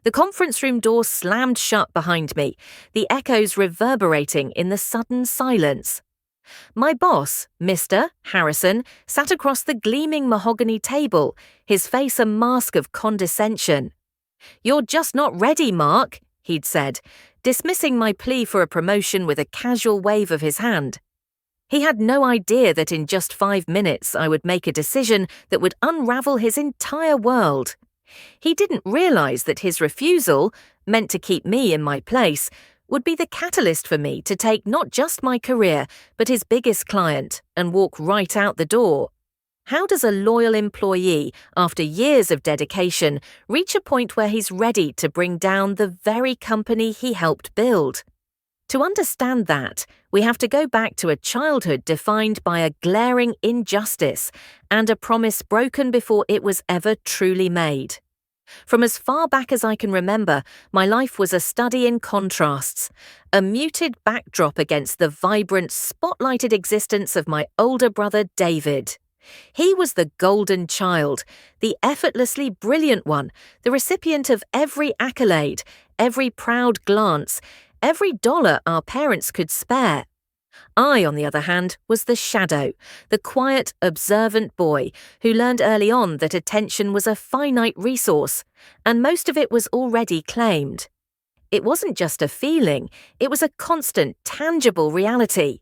The conference room door slammed shut behind me, the echoes reverberating in the sudden silence. My boss, Mr. Harrison, sat across the gleaming mahogany table, his face a mask of condescension. "You're just not ready, Mark," he'd said, dismissing my plea for a promotion with a casual wave of his hand. He had no idea that in just 5 minutes I would make a decision that would unravel his entire world. He didn't realize that his refusal, meant to keep me in my place, would be the catalyst for me to take not just my career, but his biggest client, and walk right out the door. How does a loyal employee, after years of dedication, reach a point where he's ready to bring down the very company he helped build? To understand that, we have to go back to a childhood defined by a glaring injustice and a promise broken before it was ever truly made. From as far back as I can remember, my life was a study in contrasts, a muted backdrop against the vibrant, spotlighted existence of my older brother David. He was the golden child, the effortlessly brilliant one, the recipient of every accolade, every proud glance, every dollar our parents could spare. I, on the other hand, was the shadow, the quiet, observant boy who learned early on that attention was a finite resource, and most of it was already claimed. It wasn't just a feeling, it was a constant, tangible reality.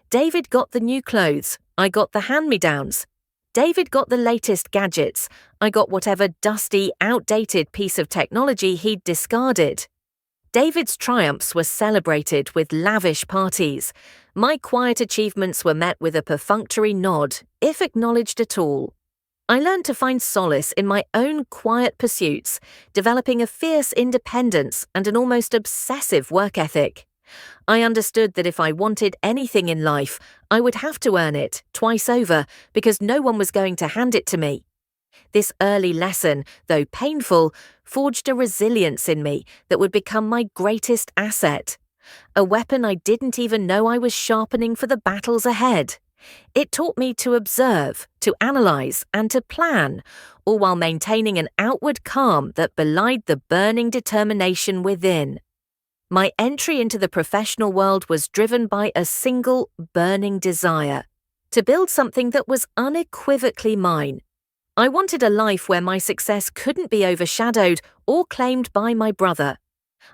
David got the new clothes, I got the hand-me-downs. David got the latest gadgets, I got whatever dusty, outdated piece of technology he'd discarded. David's triumphs were celebrated with lavish parties. My quiet achievements were met with a perfunctory nod, if acknowledged at all. I learned to find solace in my own quiet pursuits, developing a fierce independence and an almost obsessive work ethic. I understood that if I wanted anything in life, I would have to earn it twice over because no one was going to hand it to me. This early lesson, though painful, forged a resilience in me that would become my greatest asset. A weapon I didn't even know I was sharpening for the battles ahead. It taught me to observe, to analyze, and to plan, all while maintaining an outward calm that belied the burning determination within. My entry into the professional world was driven by a single, burning desire: to build something that was unequivocally mine. I wanted a life where my success couldn't be overshadowed or claimed by my brother.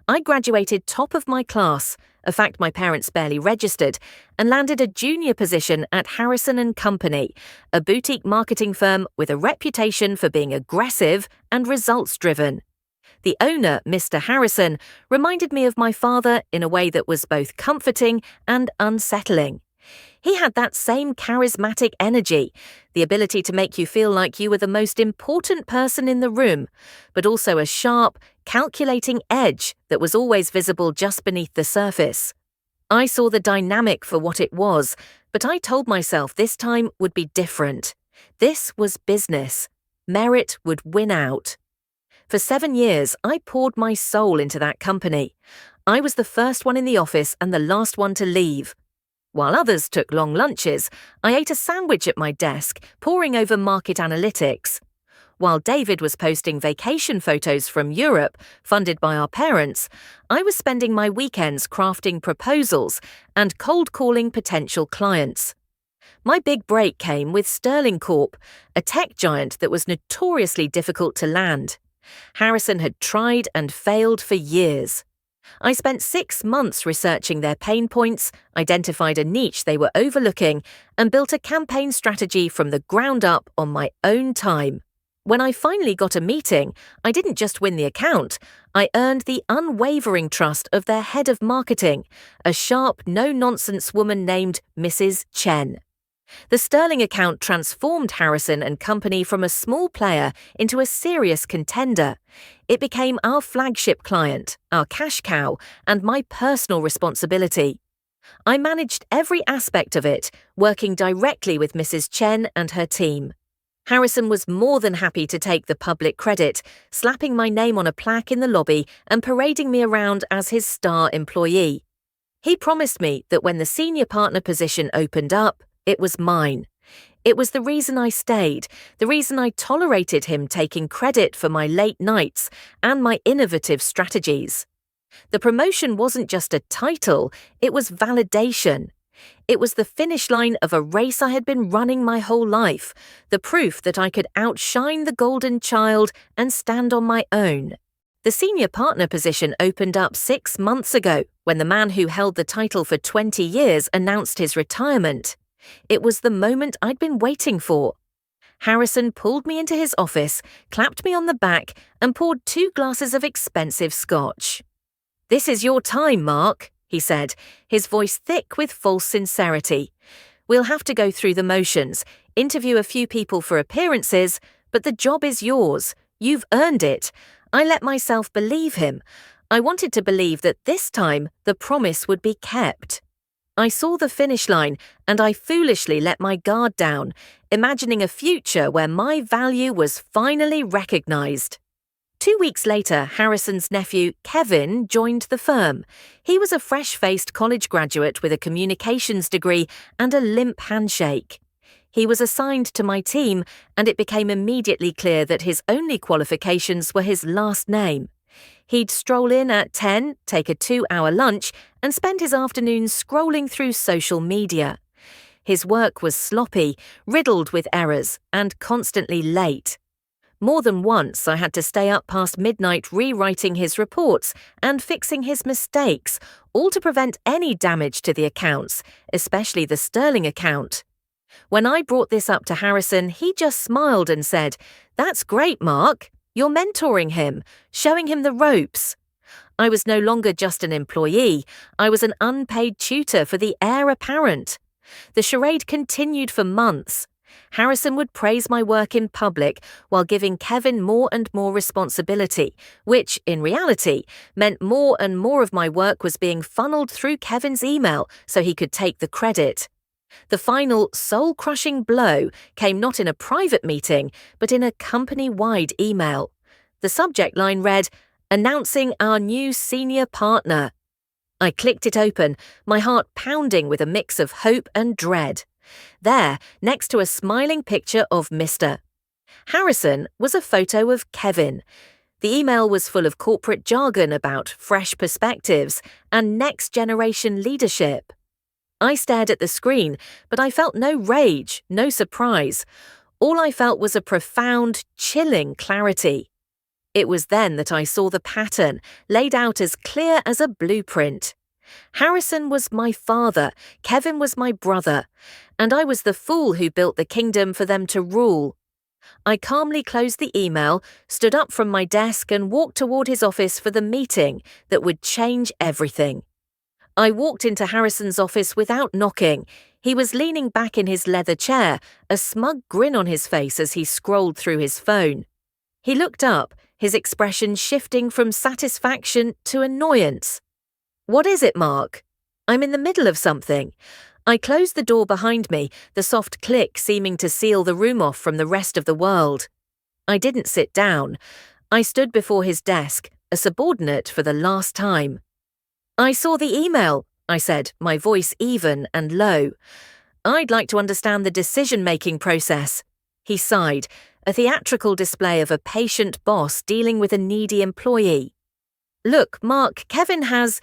I graduated top of my class, a fact my parents barely registered, and landed a junior position at Harrison & Company, a boutique marketing firm with a reputation for being aggressive and results-driven. The owner, Mr. Harrison, reminded me of my father in a way that was both comforting and unsettling. He had that same charismatic energy, the ability to make you feel like you were the most important person in the room, but also a sharp, calculating edge that was always visible just beneath the surface. I saw the dynamic for what it was, but I told myself this time would be different. This was business. Merit would win out. For 7 years, I poured my soul into that company. I was the first one in the office and the last one to leave. While others took long lunches, I ate a sandwich at my desk, poring over market analytics. While David was posting vacation photos from Europe, funded by our parents, I was spending my weekends crafting proposals and cold calling potential clients. My big break came with Sterling Corp, a tech giant that was notoriously difficult to land. Harrison had tried and failed for years. I spent 6 months researching their pain points, identified a niche they were overlooking, and built a campaign strategy from the ground up on my own time. When I finally got a meeting, I didn't just win the account, I earned the unwavering trust of their head of marketing, a sharp, no-nonsense woman named Mrs. Chen. The Sterling account transformed Harrison & Company from a small player into a serious contender. It became our flagship client, our cash cow, and my personal responsibility. I managed every aspect of it, working directly with Mrs. Chen and her team. Harrison was more than happy to take the public credit, slapping my name on a plaque in the lobby and parading me around as his star employee. He promised me that when the senior partner position opened up, it was mine. It was the reason I stayed, the reason I tolerated him taking credit for my late nights and my innovative strategies. The promotion wasn't just a title, it was validation. It was the finish line of a race I had been running my whole life, the proof that I could outshine the golden child and stand on my own. The senior partner position opened up 6 months ago when the man who held the title for 20 years announced his retirement. It was the moment I'd been waiting for. Harrison pulled me into his office, clapped me on the back, and poured 2 glasses of expensive scotch. "This is your time, Mark," he said, his voice thick with false sincerity. "We'll have to go through the motions, interview a few people for appearances, but the job is yours. You've earned it." I let myself believe him. I wanted to believe that this time the promise would be kept. I saw the finish line, and I foolishly let my guard down, imagining a future where my value was finally recognized. 2 weeks later, Harrison's nephew, Kevin, joined the firm. He was a fresh-faced college graduate with a communications degree and a limp handshake. He was assigned to my team, and it became immediately clear that his only qualifications were his last name. He'd stroll in at 10, take a 2-hour lunch, and spend his afternoons scrolling through social media. His work was sloppy, riddled with errors, and constantly late. More than once, I had to stay up past midnight rewriting his reports and fixing his mistakes, all to prevent any damage to the accounts, especially the sterling account. When I brought this up to Harrison, he just smiled and said, "That's great, Mark. You're mentoring him, showing him the ropes." I was no longer just an employee. I was an unpaid tutor for the heir apparent. The charade continued for months. Harrison would praise my work in public while giving Kevin more and more responsibility, which, in reality, meant more and more of my work was being funneled through Kevin's email so he could take the credit. The final soul-crushing blow came not in a private meeting, but in a company-wide email. The subject line read, "Announcing our new senior partner." I clicked it open, my heart pounding with a mix of hope and dread. There, next to a smiling picture of Mr. Harrison, was a photo of Kevin. The email was full of corporate jargon about fresh perspectives and next-generation leadership. I stared at the screen, but I felt no rage, no surprise. All I felt was a profound, chilling clarity. It was then that I saw the pattern, laid out as clear as a blueprint. Harrison was my father, Kevin was my brother, and I was the fool who built the kingdom for them to rule. I calmly closed the email, stood up from my desk and walked toward his office for the meeting that would change everything. I walked into Harrison's office without knocking. He was leaning back in his leather chair, a smug grin on his face as he scrolled through his phone. He looked up, his expression shifting from satisfaction to annoyance. "What is it, Mark?" "I'm in the middle of something." I closed the door behind me, the soft click seeming to seal the room off from the rest of the world. I didn't sit down. I stood before his desk, a subordinate for the last time. "I saw the email," I said, my voice even and low. "I'd like to understand the decision-making process." He sighed, a theatrical display of a patient boss dealing with a needy employee. "Look, Mark, Kevin has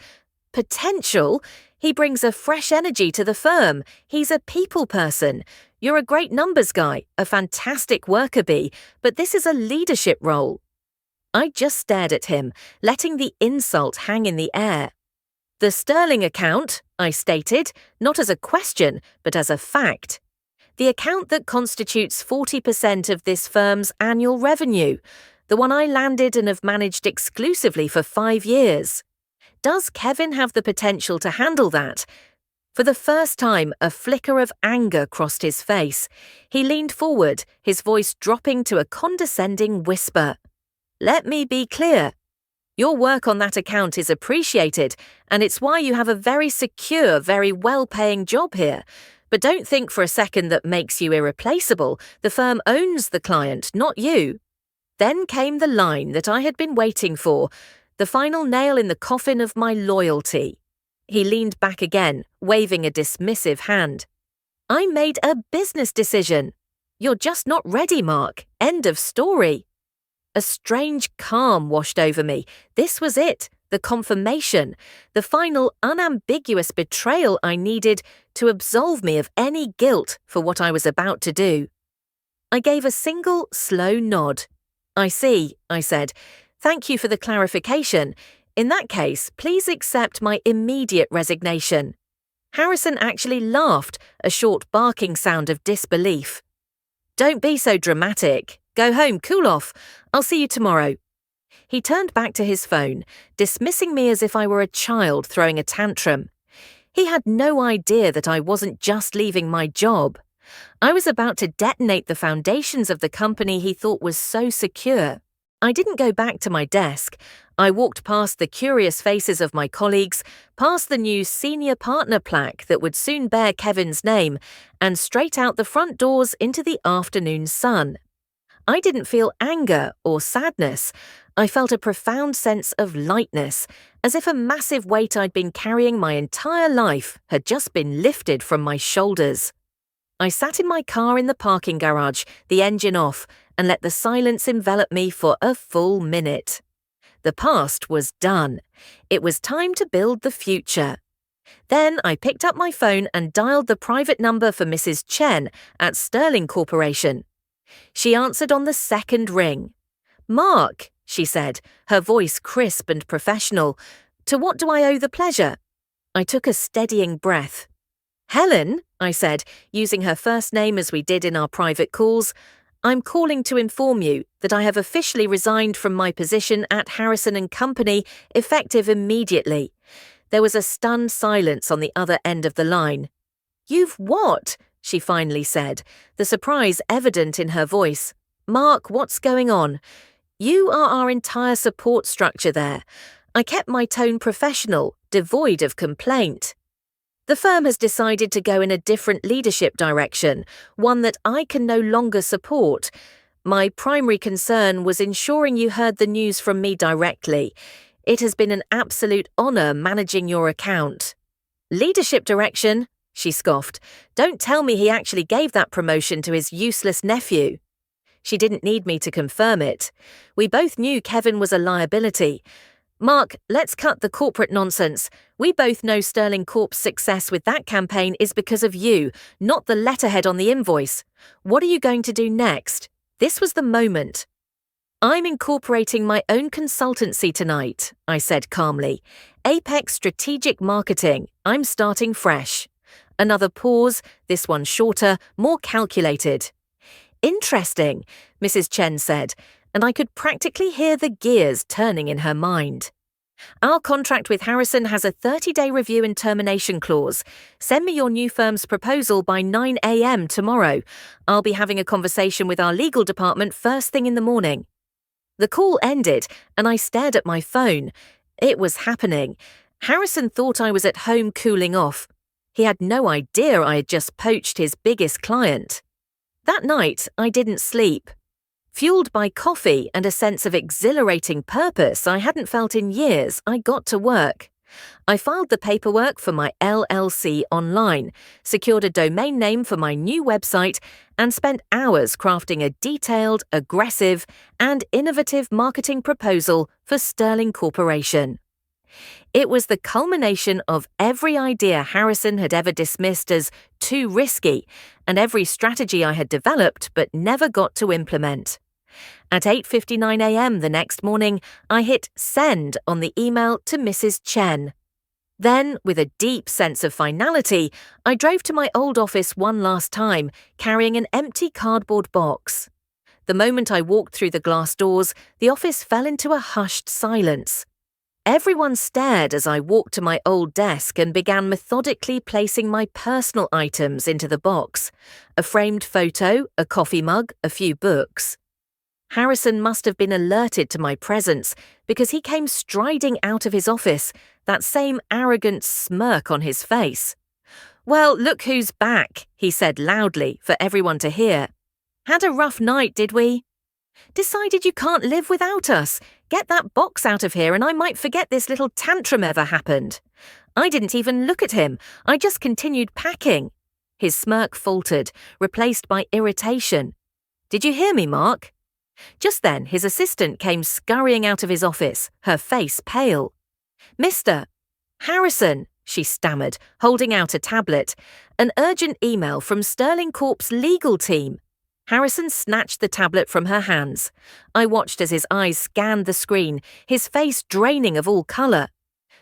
potential. He brings a fresh energy to the firm. He's a people person. You're a great numbers guy, a fantastic worker bee, but this is a leadership role." I just stared at him, letting the insult hang in the air. "The sterling account," I stated, not as a question, but as a fact. "The account that constitutes 40% of this firm's annual revenue, the one I landed and have managed exclusively for 5 years. Does Kevin have the potential to handle that?" For the first time, a flicker of anger crossed his face. He leaned forward, his voice dropping to a condescending whisper. "Let me be clear. Your work on that account is appreciated, and it's why you have a very secure, very well-paying job here. But don't think for a second that makes you irreplaceable. The firm owns the client, not you." Then came the line that I had been waiting for, the final nail in the coffin of my loyalty. He leaned back again, waving a dismissive hand. I made a business decision. You're just not ready, Mark. End of story. A strange calm washed over me. This was it, the confirmation, the final unambiguous betrayal I needed to absolve me of any guilt for what I was about to do. I gave a single, slow nod. I see, I said. Thank you for the clarification. In that case, please accept my immediate resignation. Harrison actually laughed, a short barking sound of disbelief. Don't be so dramatic. Go home, cool off. I'll see you tomorrow. He turned back to his phone, dismissing me as if I were a child throwing a tantrum. He had no idea that I wasn't just leaving my job. I was about to detonate the foundations of the company he thought was so secure. I didn't go back to my desk. I walked past the curious faces of my colleagues, past the new senior partner plaque that would soon bear Kevin's name, and straight out the front doors into the afternoon sun. I didn't feel anger or sadness. I felt a profound sense of lightness, as if a massive weight I'd been carrying my entire life had just been lifted from my shoulders. I sat in my car in the parking garage, the engine off, and let the silence envelop me for a full minute. The past was done. It was time to build the future. Then I picked up my phone and dialed the private number for Mrs. Chen at Sterling Corporation. She answered on the second ring. "Mark," she said, her voice crisp and professional. "To what do I owe the pleasure?" I took a steadying breath. "Helen," I said, using her first name as we did in our private calls, "I'm calling to inform you that I have officially resigned from my position at Harrison & Company, effective immediately." There was a stunned silence on the other end of the line. "You've what?" she finally said, the surprise evident in her voice. "Mark, what's going on? You are our entire support structure there." I kept my tone professional, devoid of complaint. "The firm has decided to go in a different leadership direction, one that I can no longer support. My primary concern was ensuring you heard the news from me directly. It has been an absolute honor managing your account." "Leadership direction?" she scoffed. "Don't tell me he actually gave that promotion to his useless nephew." She didn't need me to confirm it. We both knew Kevin was a liability. "Mark, let's cut the corporate nonsense. We both know Sterling Corp's success with that campaign is because of you, not the letterhead on the invoice. What are you going to do next?" This was the moment. "I'm incorporating my own consultancy tonight," I said calmly. "Apex Strategic Marketing. I'm starting fresh." Another pause, this one shorter, more calculated. "Interesting," Mrs. Chen said, and I could practically hear the gears turning in her mind. "Our contract with Harrison has a 30-day review and termination clause. Send me your new firm's proposal by 9 a.m. tomorrow. I'll be having a conversation with our legal department first thing in the morning." The call ended, and I stared at my phone. It was happening. Harrison thought I was at home cooling off. He had no idea I had just poached his biggest client. That night, I didn't sleep. Fueled by coffee and a sense of exhilarating purpose I hadn't felt in years, I got to work. I filed the paperwork for my LLC online, secured a domain name for my new website, and spent hours crafting a detailed, aggressive, and innovative marketing proposal for Sterling Corporation. It was the culmination of every idea Harrison had ever dismissed as too risky, and every strategy I had developed but never got to implement. At 8:59 a.m. the next morning, I hit send on the email to Mrs. Chen. Then, with a deep sense of finality, I drove to my old office one last time, carrying an empty cardboard box. The moment I walked through the glass doors, the office fell into a hushed silence. Everyone stared as I walked to my old desk and began methodically placing my personal items into the box. A framed photo, a coffee mug, a few books. Harrison must have been alerted to my presence because he came striding out of his office, that same arrogant smirk on his face. "Well, look who's back," he said loudly for everyone to hear. "Had a rough night, did we?" "Decided you can't live without us. Get that box out of here and I might forget this little tantrum ever happened." I didn't even look at him. I just continued packing. His smirk faltered, replaced by irritation. "Did you hear me, Mark?" Just then, his assistant came scurrying out of his office, her face pale. "Mr. Harrison," she stammered, holding out a tablet. "An urgent email from Sterling Corp's legal team." Harrison snatched the tablet from her hands. I watched as his eyes scanned the screen, his face draining of all colour.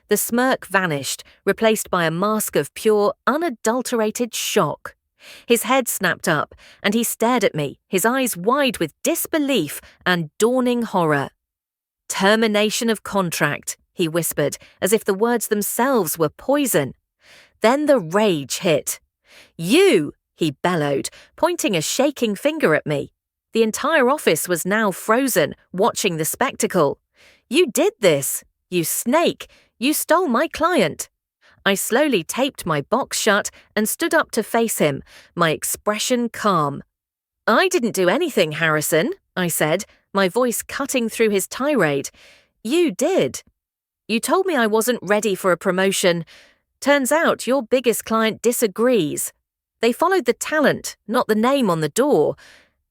The smirk vanished, replaced by a mask of pure, unadulterated shock. His head snapped up, and he stared at me, his eyes wide with disbelief and dawning horror. "Termination of contract," he whispered, as if the words themselves were poison. Then the rage hit. "You!" he bellowed, pointing a shaking finger at me. The entire office was now frozen, watching the spectacle. "You did this! You snake! You stole my client!" I slowly taped my box shut and stood up to face him, my expression calm. "I didn't do anything, Harrison," I said, my voice cutting through his tirade. "You did. You told me I wasn't ready for a promotion. Turns out your biggest client disagrees. They followed the talent, not the name on the door.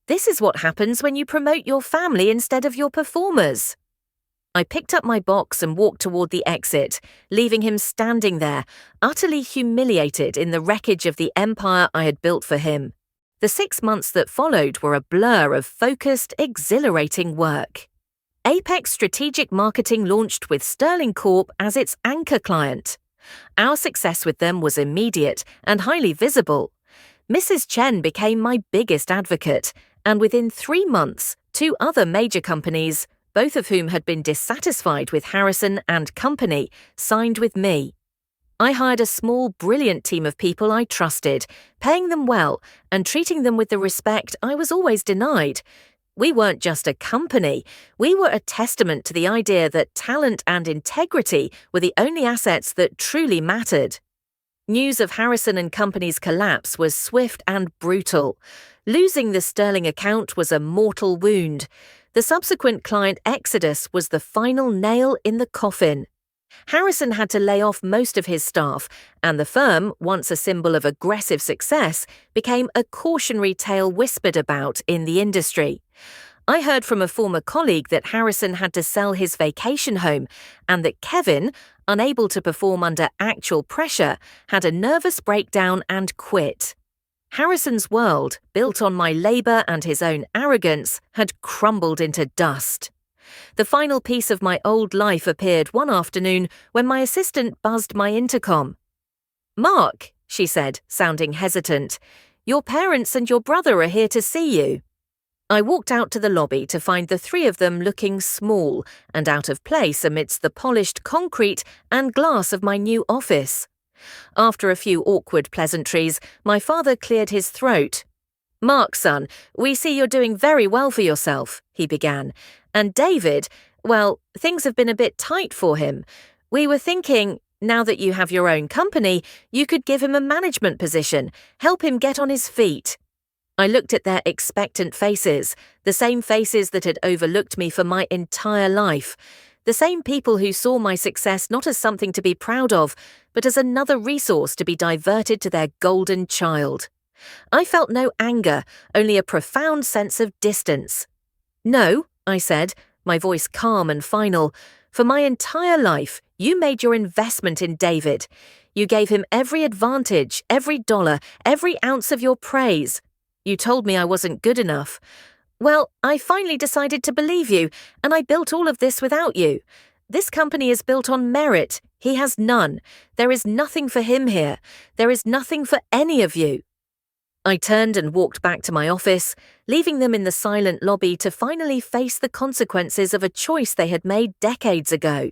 This is what happens when you promote your family instead of your performers." I picked up my box and walked toward the exit, leaving him standing there, utterly humiliated in the wreckage of the empire I had built for him. The 6 months that followed were a blur of focused, exhilarating work. Apex Strategic Marketing launched with Sterling Corp as its anchor client. Our success with them was immediate and highly visible. Mrs. Chen became my biggest advocate, and within 3 months, 2 other major companies, both of whom had been dissatisfied with Harrison and company, signed with me. I hired a small, brilliant team of people I trusted, paying them well and treating them with the respect I was always denied. We weren't just a company, we were a testament to the idea that talent and integrity were the only assets that truly mattered. News of Harrison and Company's collapse was swift and brutal. Losing the Sterling account was a mortal wound. The subsequent client exodus was the final nail in the coffin. Harrison had to lay off most of his staff, and the firm, once a symbol of aggressive success, became a cautionary tale whispered about in the industry. I heard from a former colleague that Harrison had to sell his vacation home, and that Kevin, unable to perform under actual pressure, had a nervous breakdown and quit. Harrison's world, built on my labour and his own arrogance, had crumbled into dust. The final piece of my old life appeared one afternoon when my assistant buzzed my intercom. "Mark," she said, sounding hesitant, "your parents and your brother are here to see you." I walked out to the lobby to find the 3 of them looking small and out of place amidst the polished concrete and glass of my new office. After a few awkward pleasantries, my father cleared his throat. "Mark, son, we see you're doing very well for yourself," he began. "And David, well, things have been a bit tight for him. We were thinking, now that you have your own company, you could give him a management position, help him get on his feet." I looked at their expectant faces, the same faces that had overlooked me for my entire life. The same people who saw my success not as something to be proud of, but as another resource to be diverted to their golden child. I felt no anger, only a profound sense of distance. "No," I said, my voice calm and final. "For my entire life, you made your investment in David. You gave him every advantage, every dollar, every ounce of your praise. You told me I wasn't good enough. Well, I finally decided to believe you, and I built all of this without you. This company is built on merit. He has none. There is nothing for him here. There is nothing for any of you." I turned and walked back to my office, leaving them in the silent lobby to finally face the consequences of a choice they had made decades ago.